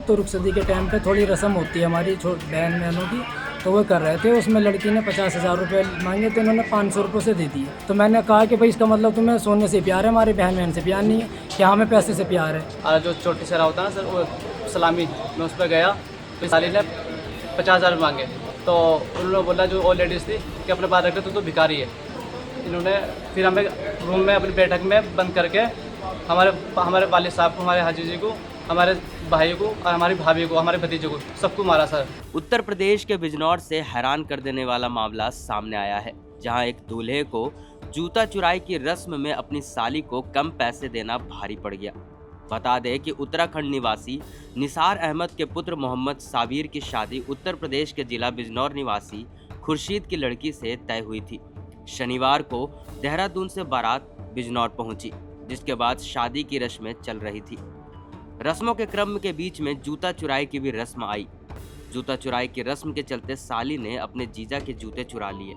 तो रुखसती के टाइम पे थोड़ी रस्म होती है हमारी बहन बहनों की, तो वो कर रहे थे। उसमें लड़की ने 50,000 रुपये मांगे तो इन्होंने 500 रुपये से दे दिए। तो मैंने कहा कि भाई इसका मतलब तुम्हें सोने से प्यार है, हमारी बहन बहन से प्यार नहीं है, कि हमें पैसे से प्यार है। और जो छोटी सरा होता है ना सर, वो सलामी, मैं उस पर गया तो साली ने 50,000 मांगे, तो उन्होंने बोला जो और लेडीज़ थी कि अपने पास रखे तो भिखारी है। इन्होंने फिर हमें रूम में अपनी बैठक में बंद करके हमारे वालिद साहब को, हमारे हाजी जी को, हमारे भाई को और हमारी भाभी को, हमारे भतीजे को, सबको मारा सर। उत्तर प्रदेश के बिजनौर से हैरान कर देने वाला मामला सामने आया है, जहां एक दूल्हे को जूता चुराई की रस्म में अपनी साली को कम पैसे देना भारी पड़ गया। बता दें कि उत्तराखंड निवासी निसार अहमद के पुत्र मोहम्मद साबिर की शादी उत्तर प्रदेश के जिला बिजनौर निवासी खुर्शीद की लड़की से तय हुई थी। शनिवार को देहरादून से बारात बिजनौर पहुंची, जिसके बाद शादी की रस्में चल रही थी। रस्मों के क्रम के बीच में जूता चुराई की भी रस्म आई। जूता चुराई की रस्म के चलते साली ने अपने जीजा के जूते चुरा लिए।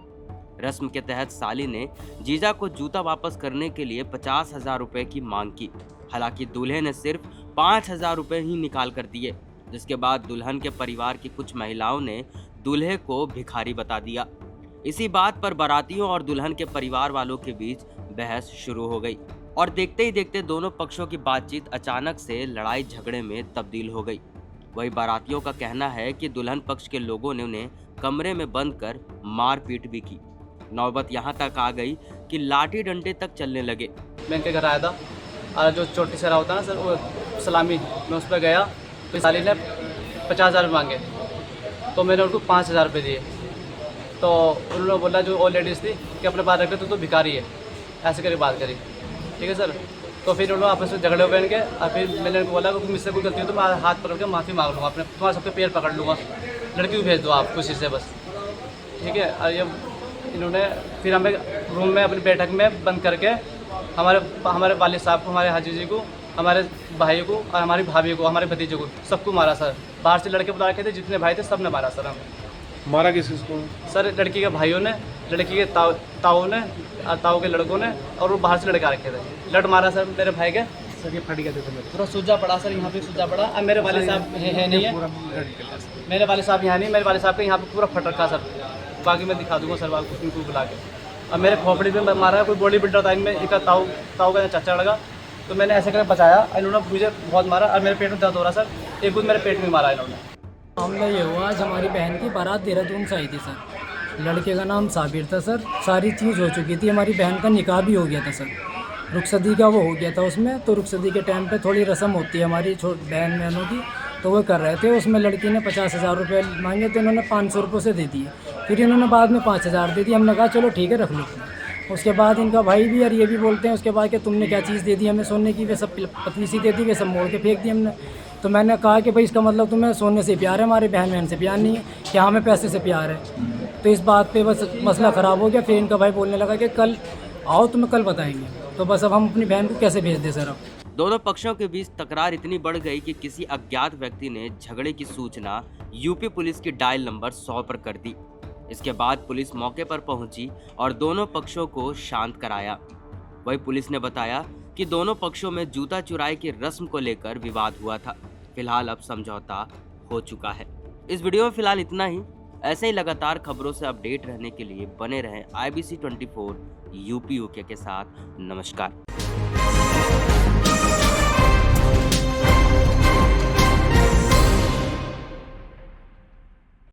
रस्म के तहत साली ने जीजा को जूता वापस करने के लिए 50,000 रुपए की मांग की। हालांकि दूल्हे ने सिर्फ 5,000 रुपए ही निकाल कर दिए, जिसके बाद दुल्हन के परिवार की कुछ महिलाओं ने दूल्हे को भिखारी बता दिया। इसी बात पर बारातियों और दुल्हन के परिवार वालों के बीच बहस शुरू हो गई और देखते ही देखते दोनों पक्षों की बातचीत अचानक से लड़ाई झगड़े में तब्दील हो गई। वही बारातियों का कहना है कि दुल्हन पक्ष के लोगों ने उन्हें कमरे में बंद कर मारपीट भी की। नौबत यहाँ तक आ गई कि लाठी डंडे तक चलने लगे। मैं इनके घर आया था और जो छोटी सरा होता है ना सर, वो सलामी, मैं उस पर गया तो साली ने 50,000 मांगे, तो मैंने उनको 5,000 रुपये दिए। तो उन्होंने बोला जो और लेडीज़ थी कि अपने पास रखे तो भिखारी है, ऐसे करके बात करी। ठीक है सर। तो फिर उन्होंने आपस में झगड़े हुए इनके, और फिर मैंने उनको बोला कि मुझसे कोई गलती हो तो मैं हाथ पकड़ के माफ़ी मांग लूँगा, अपने तुम्हारे सबके पैर पकड़ लूँगा, लड़की को भेज दो आप खुशी से बस। ठीक है। और ये इन्होंने फिर हमें रूम में अपनी बैठक में बंद करके हमारे वालिद साहब को, हमारे हाजी जी को, हमारे भाई को और हमारी भाभी को, हमारे भतीजे को, सबको मारा सर। बाहर से लड़के बुला रखे थे, जितने भाई थे सब ने मारा सर हमें। मारा किसको? सर लड़की के भाइयों ने, लड़की के ताऊ ने और ताऊ के लड़कों ने, और वो बाहर से लड़के आ रखे थे। लड़ मारा सर मेरे भाई के। सर ये फट गया था पूरा सूजा पड़ा सर, यहाँ पे सूजा पड़ा। अब मेरे वाले साहब है नहीं है, मेरे वाले साहब यहाँ नहीं, मेरे वाले साहब के यहाँ पे पूरा फट रखा सर। बाकी मैं दिखा दूंगा सर आपको इनको बुला के। अब मेरे खोपड़ी में मारा, कोई बॉडी बिल्डर था इनमें, एक ताऊ का चाचा लगा, तो मैंने ऐसे करके बचाया। इन्होंने मुझे बहुत मारा और मेरे पेट में दर्द हो रहा सर। एक खुद मेरे पेट में मारा इन्होंने। मामला ये हुआ, आज हमारी बहन की बारात देहरादून से आई थी सर। लड़के का नाम साबिर था सर। सारी चीज़ हो चुकी थी, हमारी बहन का निकाह भी हो गया था सर। रुखसती का वो हो गया था उसमें, तो रुखसती के टाइम पे थोड़ी रस्म होती है हमारी बहन बहनों की, तो वो कर रहे थे। उसमें लड़की ने 50,000 रुपये मांगे तो इन्होंने 500 रुपये से दे दिए। फिर इन्होंने बाद में 5,000 दे दी। हमने कहा चलो ठीक है, रख लो। उसके बाद इनका भाई भी और ये भी बोलते हैं उसके बाद कि तुमने क्या चीज़ दे दी हमें सोने की, वे सब पतली सी दे दी, वे सब मोड़ के फेंक दी हमने। तो मैंने कहा कि भाई इसका मतलब तुम्हें सोने से प्यार है, हमारी बहन बहन से प्यार नहीं है, कि हमें पैसे से प्यार है। तो इस बात पे बस मसला ख़राब हो गया। फिर इनका भाई बोलने लगा कि कल आओ, तुम्हें कल बताएंगे। तो बस अब हम अपनी बहन को कैसे भेज दें सर? अब दोनों पक्षों के बीच तकरार इतनी बढ़ गई कि किसी अज्ञात व्यक्ति ने झगड़े की सूचना यूपी पुलिस की डायल नंबर 100 पर कर दी। इसके बाद पुलिस मौके पर पहुंची और दोनों पक्षों को शांत कराया। वही पुलिस ने बताया कि दोनों पक्षों में जूता चुराई की रस्म को लेकर विवाद हुआ था। फिलहाल अब समझौता हो चुका है। इस वीडियो में फिलहाल इतना ही। ऐसे ही लगातार खबरों से अपडेट रहने के लिए बने रहें IBC 24 यूपी UK के साथ। नमस्कार।